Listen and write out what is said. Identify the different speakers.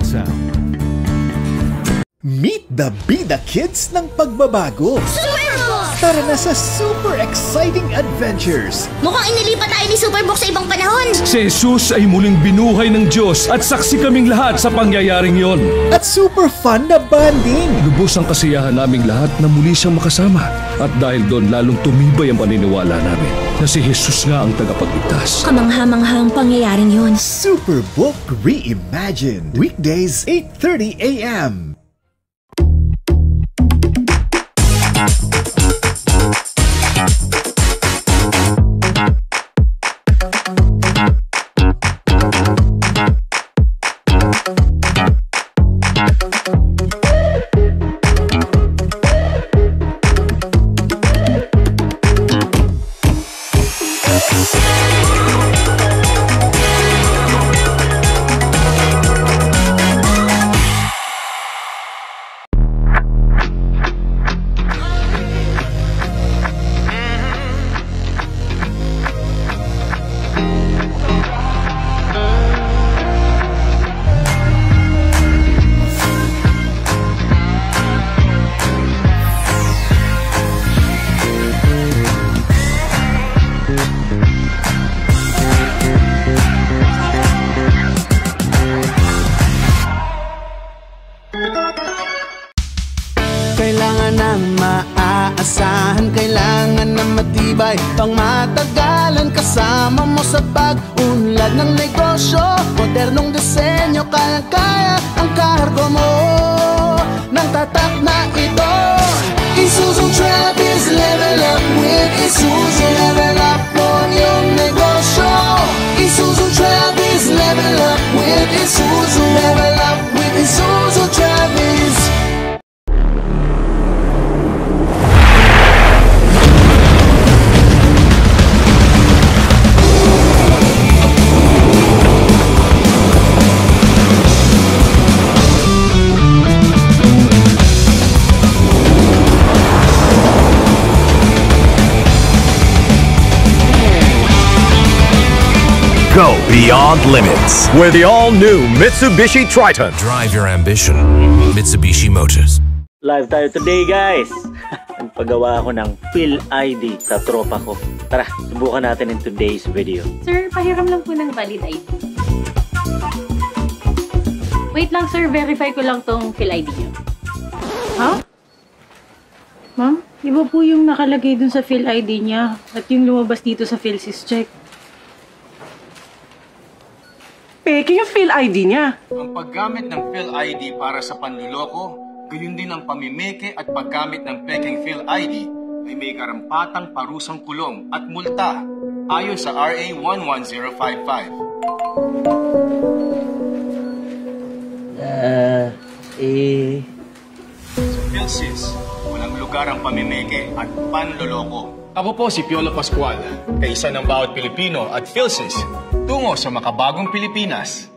Speaker 1: Sound.
Speaker 2: Meet the Bida Kids ng pagbabago. Tara na sa super exciting adventures.
Speaker 3: Mukhang inilipat tayo ni Superbook sa ibang panahon.
Speaker 1: Si Jesus ay muling binuhay ng Diyos at saksi kaming lahat sa pangyayaring yon.
Speaker 2: At super fun na bonding.
Speaker 1: Lubos ang kasiyahan naming lahat na muli siyang makasama. At dahil doon lalong tumibay ang paniniwala namin na si Jesus nga ang tagapagligtas.
Speaker 3: Kamangha-manghang pangyayaring yon.
Speaker 2: Superbook Reimagined. Weekdays 8:30 a.m.
Speaker 4: Kailangan ng maaasahan, kailangan ng matibay, pang matagalan kasama mo sa pag-unlad ng negosyo. Modernong disenyo, kayang-kaya ang kargo mo ng tatak na ito. Isuzu Travis, level up with Isuzu. Level up mo yung negosyo. Isuzu Travis, level up with Isuzu. Level up with Isuzu Travis.
Speaker 5: Go beyond limits with the all-new Mitsubishi Triton. Drive your ambition. Mitsubishi Motors.
Speaker 6: Live tayo today, guys. Nagpagawa ako ng Phil ID sa tropa ko. Tara, subukan natin in today's video.
Speaker 7: Sir, pahiram lang po ng valid ID. Wait lang, sir. Verify ko lang tong Phil ID niyo. Ha? Ma'am, iba po yung nakalagay dun sa Phil ID niya at yung lumabas dito sa PhilSys check.
Speaker 8: Peke yung Phil ID niya.
Speaker 9: Ang paggamit ng Phil ID para sa panluloko, gayon din ang pamimeke at paggamit ng peking Phil ID ay may karampatang parusang kulong at multa ayon sa RA 11055. Sa PhilSys, walang lugar ang pamimeke at panluloko. Ako po si Piolo Pascual, kaisa ng bawat Pilipino at PhilSys, tungo sa makabagong Pilipinas.